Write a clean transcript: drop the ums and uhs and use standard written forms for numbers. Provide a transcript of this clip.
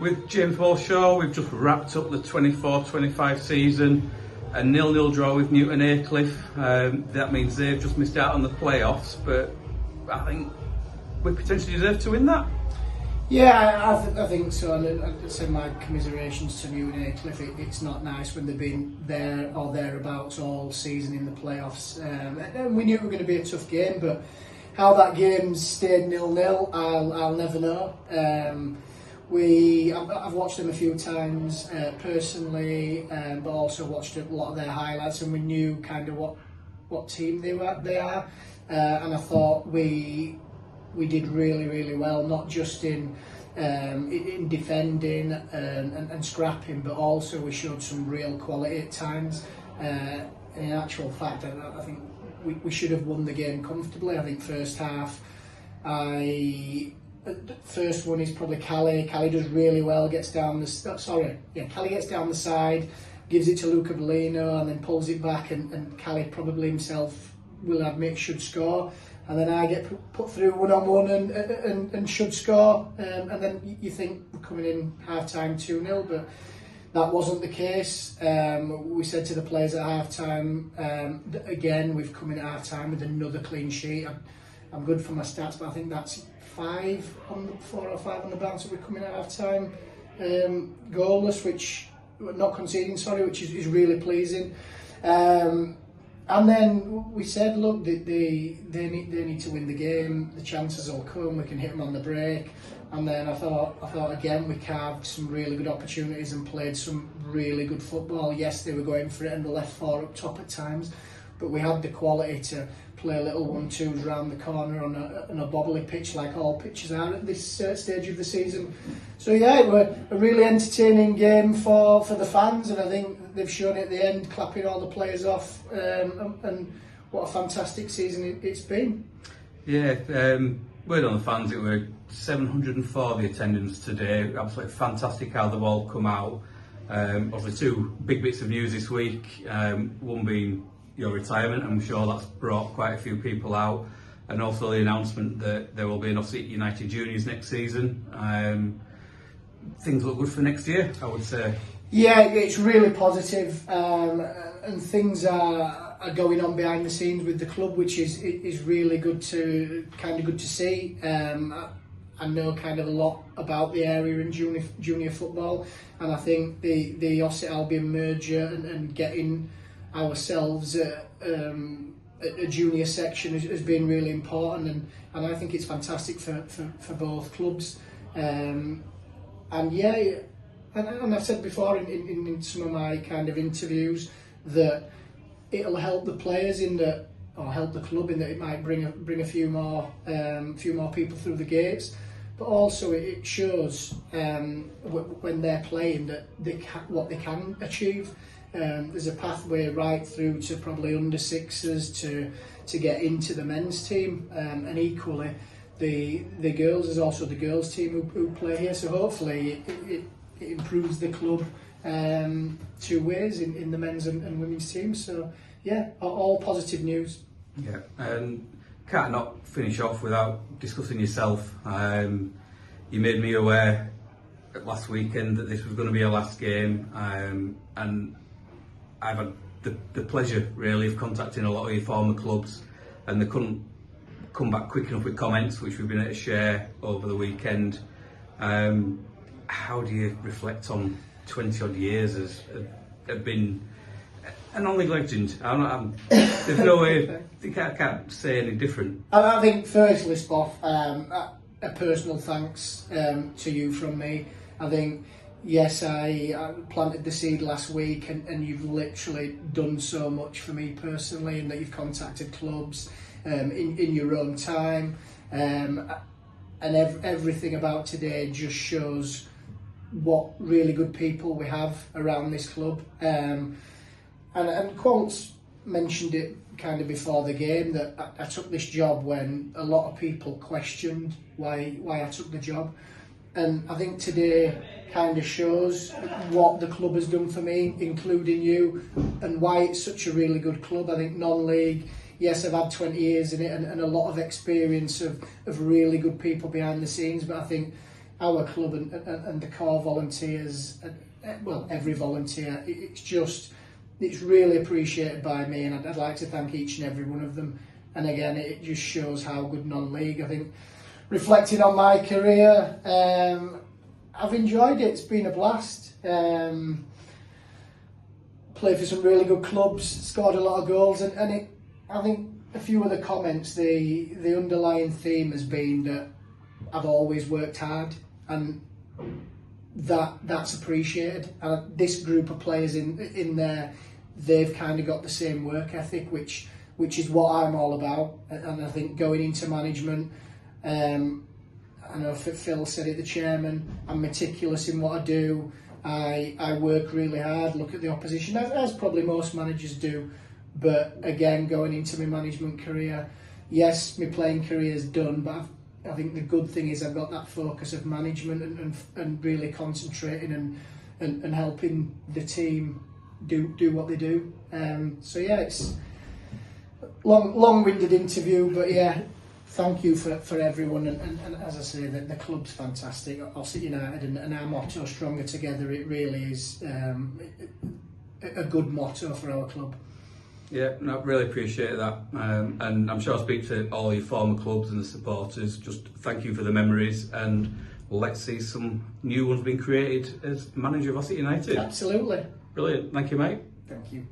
with James Walshaw, we've just wrapped up the 24-25 season, a 0-0 draw with Newton Aycliffe. That means they've just missed out on the playoffs, but I think we potentially deserve to win that. Yeah, I think so. And I send my commiserations to Newton Aycliffe. It's not nice when they've been there or thereabouts all season in the playoffs. And we knew it was going to be a tough game, but how that game stayed 0-0, I'll never know. I've watched them a few times personally, but also watched a lot of their highlights, and we knew kind of what team they are. And I thought we did really well, not just in defending and scrapping, but also we showed some real quality at times. In actual fact, I think we should have won the game comfortably. I think first half, first one is probably Callie. Callie does really well, gets down Callie gets down the side, gives it to Luca Bellino, and then pulls it back, and Callie probably himself, will admit, should score. And then I get put through one-on-one and should score. And then you think we're coming in half-time 2-0, but that wasn't the case. We said to the players at half-time, again, we've come in at half-time with another clean sheet. I'm good for my stats, but I think that's 4 or 5 on the bounce that we're coming at half-time. Goalless, not conceding, which is really pleasing. And then we said, look, they need to win the game. The chances will come. We can hit them on the break. And then I thought again, we carved some really good opportunities and played some really good football. Yes, they were going for it and the left 4 up top at times, but we had the quality to play little 1-2s around the corner on a bobbly pitch, like all pitches are at this stage of the season. So yeah, it was a really entertaining game for the fans, and I think they've shown it at the end, clapping all the players off, and what a fantastic season it's been. Yeah, word on the fans, it were 704 the attendance today. Absolutely fantastic how they've all come out. Obviously 2 big bits of news this week, one being your retirement. I'm sure that's brought quite a few people out, and also the announcement that there will be an Ossett United Juniors next season. Things look good for next year, I would say. Yeah, it's really positive, and things are going on behind the scenes with the club, which is really good to see. I know kind of a lot about the area in junior football, and I think the Ossett Albion merger and getting ourselves a junior section has been really important, and I think it's fantastic for both clubs. And yeah, and I've said before in some of my kind of interviews that it'll help the players or help the club in that it might bring a few more people through the gates, but also it shows when they're playing that what they can achieve. There's a pathway right through to probably under 6s to get into the men's team, and equally the girls, there's also the girls team who play here, so hopefully it improves the club 2 ways in the men's and women's teams. So yeah, all positive news. Yeah, and can't not finish off without discussing yourself. You made me aware last weekend that this was going to be your last game, and I've had the pleasure really of contacting a lot of your former clubs, and they couldn't come back quick enough with comments, which we've been able to share over the weekend. How do you reflect on 20 odd years as have been a non-league legend? There's no way, I can't say any different. I think firstly, Spoff, a personal thanks to you from me. I think, yes, I planted the seed last week, and you've literally done so much for me personally, in that you've contacted clubs in your own time, and everything about today just shows what really good people we have around this club. And Qualt's mentioned it kind of before the game, that I took this job when a lot of people questioned why I took the job, and I think today kind of shows what the club has done for me, including you, and why it's such a really good club. I think non-league, yes, I've had 20 years in it, and a lot of experience of really good people behind the scenes, but I think our club and the core volunteers, well, every volunteer, it's really appreciated by me, and I'd like to thank each and every one of them. And again, it just shows how good non-league. I think, reflecting on my career, I've enjoyed it. It's been a blast. Played for some really good clubs, scored a lot of goals, and I think a few of the comments, the underlying theme has been that I've always worked hard, and that's appreciated. And this group of players in there, they've kind of got the same work ethic, which is what I'm all about. And I think going into management, I know Phil said it, the chairman, I'm meticulous in what I do. I work really hard, look at the opposition, as probably most managers do. But again, going into my management career, yes, my playing career is done, but I think the good thing is I've got that focus of management and really concentrating and helping the team do what they do. So yeah, it's long-winded interview, but yeah, thank you for everyone. And as I say, the club's fantastic. Ossett United and our motto, Stronger Together, it really is a good motto for our club. Yeah, no, really appreciate that, and I'm sure I'll speak to all your former clubs and the supporters. Just thank you for the memories, and let's see some new ones being created as manager of Ossett United. Absolutely. Brilliant, thank you, mate. Thank you.